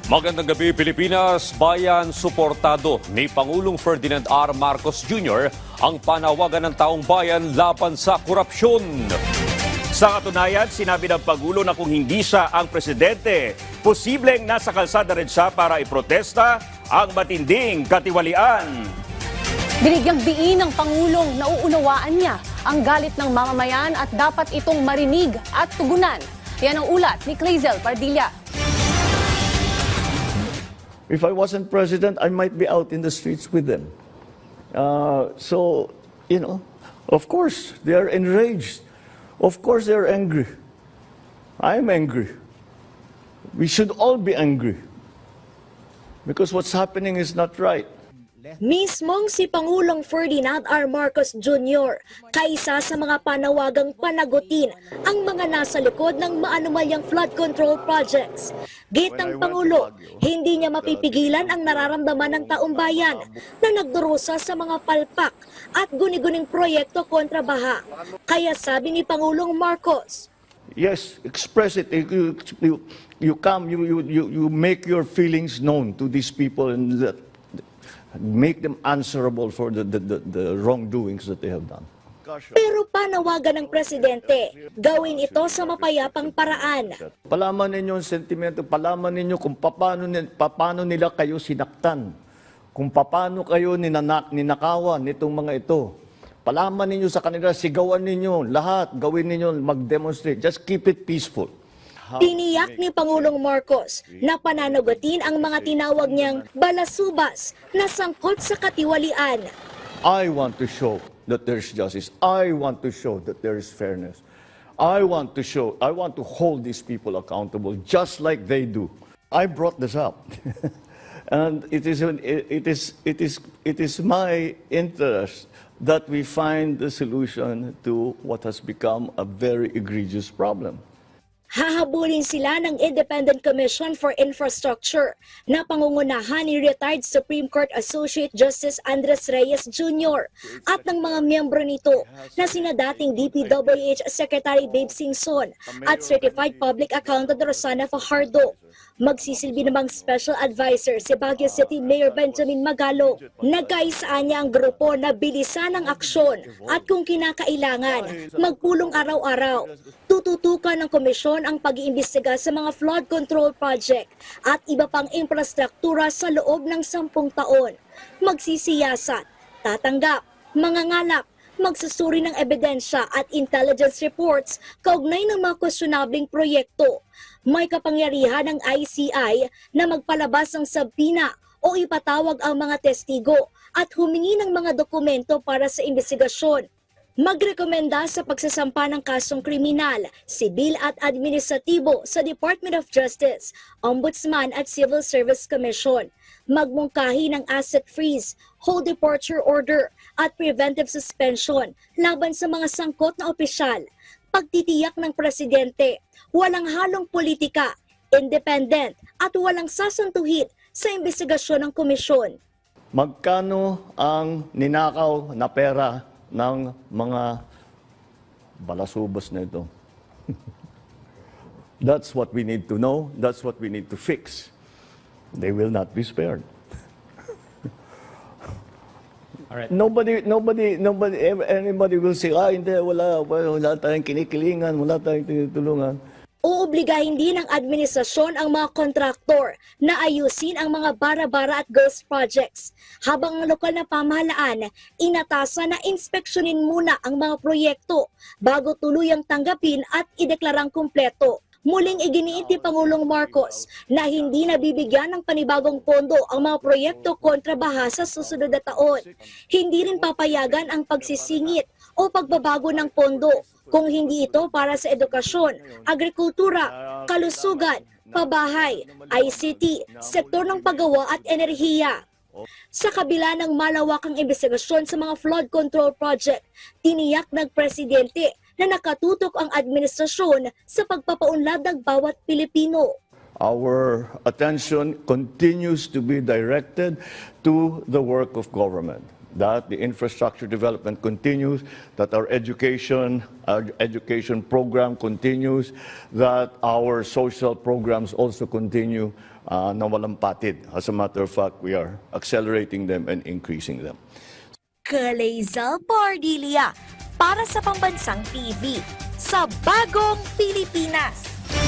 Magandang gabi, Pilipinas. Bayan, suportado ni Pangulong Ferdinand R. Marcos Jr. ang panawagan ng taong bayan laban sa korupsyon. Sa katunayan, sinabi ng Pangulo na kung hindi siya ang presidente, posibleng nasa kalsada rin siya para iprotesta ang matinding katiwalian. Binigyang diin ng Pangulong nauunawaan niya ang galit ng mamamayan at dapat itong marinig at tugunan. Yan ang ulat ni Clazel Pardilla. If I wasn't president, I might be out in the streets with them. So, of course, they are enraged. Of course, they are angry. I'm angry. We should all be angry. Because what's happening is not right. Mismong si Pangulong Ferdinand R. Marcos Jr. kaisa sa mga panawagang panagutin ang mga nasa likod ng maanumalyang flood control projects. Git ng Pangulo, hindi niya mapipigilan ang nararamdaman ng taong bayan na nagdurusa sa mga palpak at guni-guning proyekto kontra baha. Kaya sabi ni Pangulong Marcos, Yes, express it. You come, you make your feelings known to these people and make them answerable for the wrongdoings that they have done. pero panawagan ng presidente, gawin ito sa mapayapang paraan. Palaman ninyo ang sentimento, palaman ninyo kung paano nila kayo sinaktan, kung paano kayo ninakawan nitong mga ito. Palaman ninyo sa kanila, sigawan ninyo, lahat, gawin ninyo, mag-demonstrate. Just keep it peaceful. Tiniyak ni Pangulong Marcos na pananagutin ang mga tinawag niyang balasubas na sangkot sa katiwalian. I want to show that there's justice. I want to show that there is fairness. I want to hold these people accountable just like they do. I brought this up. And it is my interest that we find the solution to what has become a very egregious problem. Hahabulin sila ng Independent Commission for Infrastructure na pangungunahan ni retired Supreme Court Associate Justice Andres Reyes Jr. at ng mga miyembro nito na sina dating DPWH Secretary Babe Singson at Certified Public Accountant Rosana Fajardo. Magsisilbi namang Special Advisor si Baguio City Mayor Benjamin Magalong. Nagkaisaan niya ang grupo na bilisan ang aksyon at kung kinakailangan, magpulong araw-araw. Tututukan ng komisyon ang pag-iimbestiga sa mga flood control project at iba pang infrastruktura sa loob ng 10 taon. Magsisiyasat, tatanggap, mangangalap, magsusuri ng ebidensya at intelligence reports kaugnay ng mga questionabling proyekto. May kapangyarihan ng ICI na magpalabas ng sabina o ipatawag ang mga testigo at humingi ng mga dokumento para sa investigasyon. Magrekomenda sa pagsasampa ng kasong kriminal, sibil at administratibo sa Department of Justice, Ombudsman at Civil Service Commission. Magmungkahi ng asset freeze, hold departure order at preventive suspension laban sa mga sangkot na opisyal. Pagtitiyak ng presidente, walang halong politika, independent at walang sasantuhin sa investigasyon ng komisyon. Magkano ang ninakaw na pera ng mga balasubas na ito? That's what we need to know. That's what we need to fix. They will not be spared. All right. Anybody will say, hindi, wala tayong kinikilingan, wala tayong tinutulungan. Uobligahin din ng administrasyon ang mga kontraktor na ayusin ang mga bara-bara at ghost projects. Habang ang lokal na pamahalaan, inatasan na inspeksyonin muna ang mga proyekto bago tuluyang tanggapin at ideklarang kumpleto. Muling iginiit ni Pangulong Marcos na hindi nabibigyan ng panibagong pondo ang mga proyekto kontra baha sa susunod na taon. Hindi rin papayagan ang pagsisingit o pagbabago ng pondo kung hindi ito para sa edukasyon, agrikultura, kalusugan, pabahay, ICT, sektor ng paggawa at enerhiya. Sa kabila ng malawakang investigasyon sa mga flood control project, tiniyak ng presidente na nakatutok ang administrasyon sa pagpapaunlad ng bawat Pilipino. Our attention continues to be directed to the work of government. that the infrastructure development continues, that our education program continues, that our social programs also continue na walang patid. As a matter of fact, we are accelerating them and increasing them. Clazel Pardilia para sa Pambansang TV sa Bagong Pilipinas.